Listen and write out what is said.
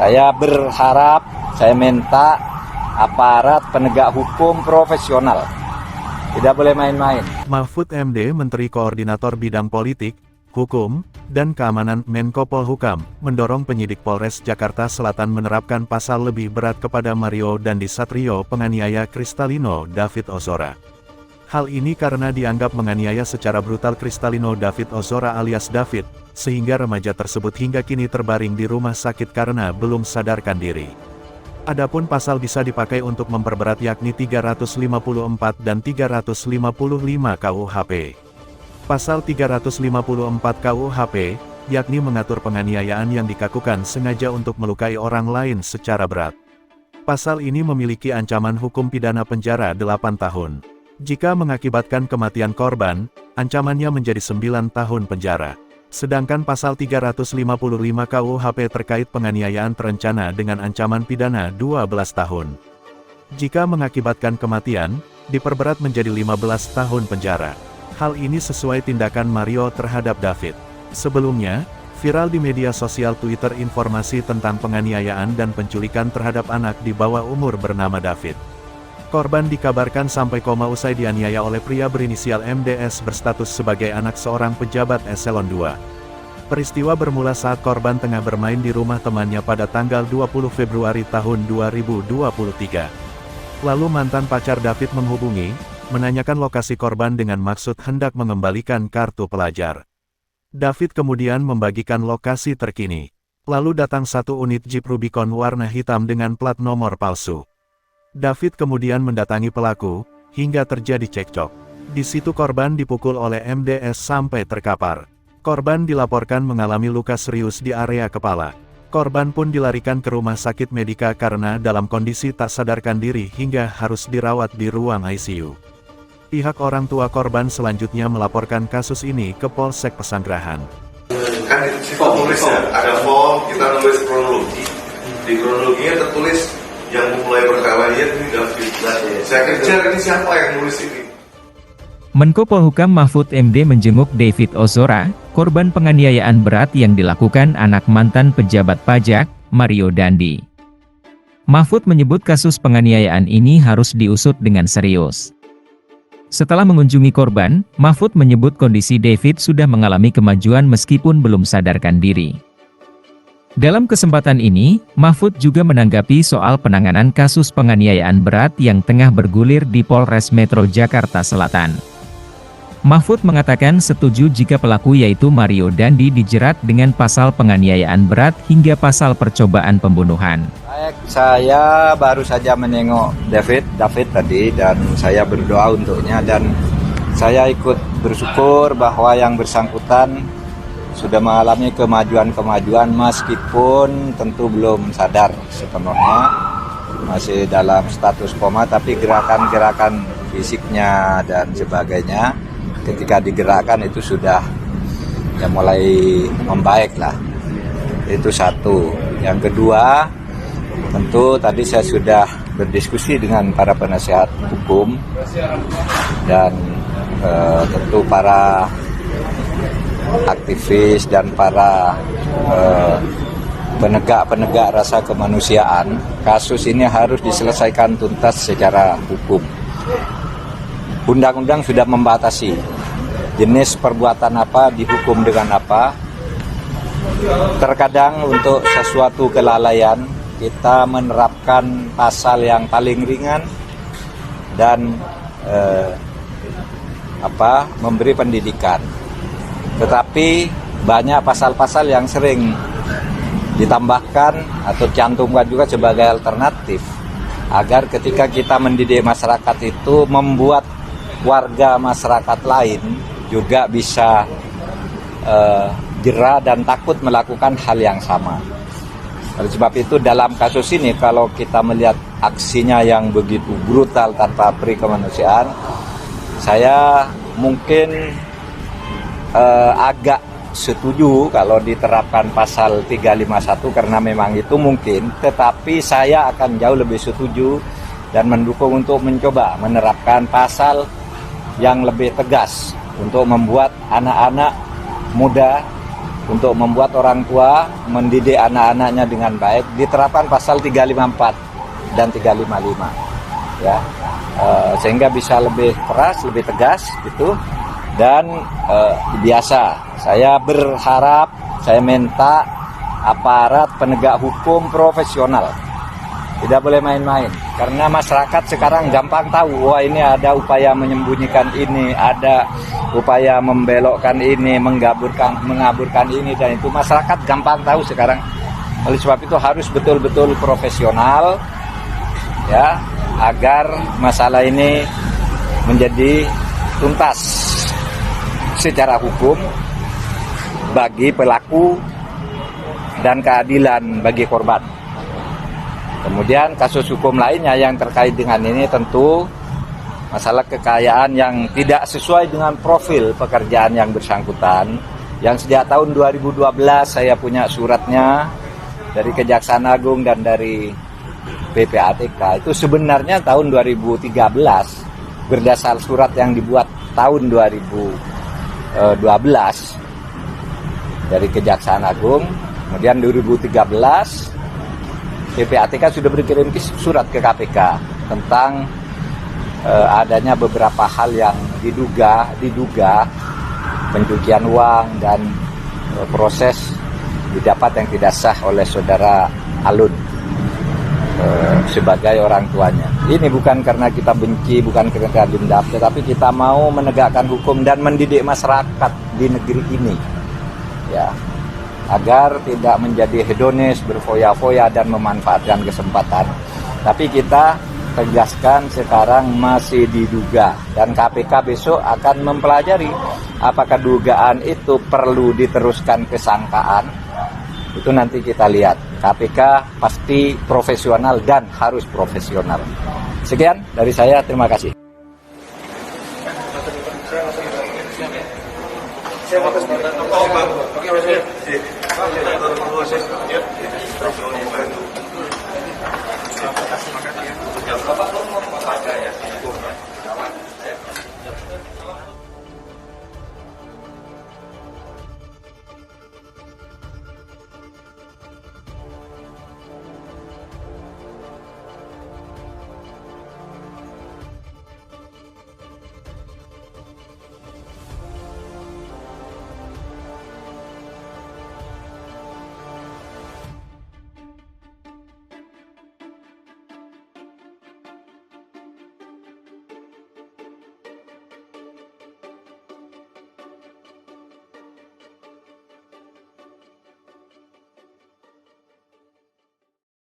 Saya berharap, saya minta aparat penegak hukum profesional. Tidak boleh main-main. Mahfud MD, Menteri Koordinator Bidang Politik, Hukum, dan Keamanan Menko Polhukam, mendorong penyidik Polres Jakarta Selatan menerapkan pasal lebih berat kepada Mario Dandi Satrio, penganiaya Kristalino David Ozora. Hal ini karena dianggap menganiaya secara brutal Kristalino David Ozora alias David, sehingga remaja tersebut hingga kini terbaring di rumah sakit karena belum sadarkan diri. Adapun pasal bisa dipakai untuk memperberat yakni 354 dan 355 KUHP. Pasal 354 KUHP, yakni mengatur penganiayaan yang dikakukan sengaja untuk melukai orang lain secara berat. Pasal ini memiliki ancaman hukum pidana penjara 8 tahun. Jika mengakibatkan kematian korban, ancamannya menjadi 9 tahun penjara. Sedangkan pasal 355 KUHP terkait penganiayaan terencana dengan ancaman pidana 12 tahun. Jika mengakibatkan kematian, diperberat menjadi 15 tahun penjara. Hal ini sesuai tindakan Mario terhadap David. Sebelumnya, viral di media sosial Twitter informasi tentang penganiayaan dan penculikan terhadap anak di bawah umur bernama David. Korban dikabarkan sampai koma usai dianiaya oleh pria berinisial MDS berstatus sebagai anak seorang pejabat eselon 2. Peristiwa bermula saat korban tengah bermain di rumah temannya pada tanggal 20 Februari tahun 2023. Lalu mantan pacar David menghubungi, menanyakan lokasi korban dengan maksud hendak mengembalikan kartu pelajar. David kemudian membagikan lokasi terkini. Lalu datang satu unit Jeep Rubicon warna hitam dengan plat nomor palsu. David kemudian mendatangi pelaku, hingga terjadi cekcok. Di situ korban dipukul oleh MDS sampai terkapar. Korban dilaporkan mengalami luka serius di area kepala. Korban pun dilarikan ke rumah sakit Medika karena dalam kondisi tak sadarkan diri hingga harus dirawat di ruang ICU. Pihak orang tua korban selanjutnya melaporkan kasus ini ke Polsek Pesanggerahan. Kan itu tulis ya, ada form, kita nulis kronologi. Di kronologinya tertulis yang memulai perkara ini David. Saya kejar ini siapa yang nulis ini. Menko Polhukam Mahfud MD menjenguk David Ozora, korban penganiayaan berat yang dilakukan anak mantan pejabat pajak, Mario Dandi. Mahfud menyebut kasus penganiayaan ini harus diusut dengan serius. Setelah mengunjungi korban, Mahfud menyebut kondisi David sudah mengalami kemajuan meskipun belum sadarkan diri. Dalam kesempatan ini, Mahfud juga menanggapi soal penanganan kasus penganiayaan berat yang tengah bergulir di Polres Metro Jakarta Selatan. Mahfud mengatakan setuju jika pelaku yaitu Mario Dandi dijerat dengan pasal penganiayaan berat hingga pasal percobaan pembunuhan. Baik, saya baru saja menengok David tadi dan saya berdoa untuknya dan saya ikut bersyukur bahwa yang bersangkutan sudah mengalami kemajuan-kemajuan meskipun tentu belum sadar sepenuhnya, masih dalam status koma, tapi gerakan-gerakan fisiknya dan sebagainya ketika digerakkan itu sudah mulai membaik lah. Itu satu. Yang kedua, tentu tadi saya sudah berdiskusi dengan para penasihat hukum dan tentu para aktivis dan para penegak rasa kemanusiaan. Kasus ini harus diselesaikan tuntas secara hukum. Undang-undang sudah membatasi jenis perbuatan apa dihukum dengan apa. Terkadang untuk sesuatu kelalaian kita menerapkan pasal yang paling ringan dan memberi pendidikan. Tetapi banyak pasal-pasal yang sering ditambahkan atau cantumkan juga sebagai alternatif agar ketika kita mendidik masyarakat itu membuat warga masyarakat lain juga bisa jera dan takut melakukan hal yang sama. Oleh sebab itu dalam kasus ini kalau kita melihat aksinya yang begitu brutal tanpa peri kemanusiaan, saya mungkin agak setuju kalau diterapkan pasal 351 karena memang itu mungkin, tetapi saya akan jauh lebih setuju dan mendukung untuk mencoba menerapkan pasal yang lebih tegas untuk membuat anak-anak muda untuk membuat orang tua mendidik anak-anaknya dengan baik diterapkan pasal 354 dan 355 ya. Sehingga bisa lebih keras, lebih tegas gitu. Dan biasa saya berharap, saya minta aparat penegak hukum profesional tidak boleh main-main, karena masyarakat sekarang gampang tahu, wah ini ada upaya menyembunyikan ini, ada upaya membelokkan ini, mengaburkan ini dan itu. Masyarakat gampang tahu sekarang. Oleh sebab itu harus betul-betul profesional ya, agar masalah ini menjadi tuntas secara hukum bagi pelaku dan keadilan bagi korban. Kemudian kasus hukum lainnya yang terkait dengan ini tentu masalah kekayaan yang tidak sesuai dengan profil pekerjaan yang bersangkutan. Yang sejak tahun 2012 saya punya suratnya dari Kejaksaan Agung dan dari PPATK. Itu sebenarnya tahun 2013 berdasar surat yang dibuat tahun 2012 dari Kejaksaan Agung. Kemudian 2013 PPATK sudah berkirim surat ke KPK tentang adanya beberapa hal yang diduga pencucian uang dan proses didapat yang tidak sah oleh saudara Alun sebagai orang tuanya. Ini bukan karena kita benci, bukan karena dendam, tetapi kita mau menegakkan hukum dan mendidik masyarakat di negeri ini ya, agar tidak menjadi hedonis, berfoya-foya dan memanfaatkan kesempatan. Tapi kita tegaskan sekarang masih diduga, dan KPK besok akan mempelajari apakah dugaan itu perlu diteruskan ke sangkaan. Itu nanti kita lihat. KPK pasti profesional dan harus profesional. Sekian dari saya, terima kasih. Oke,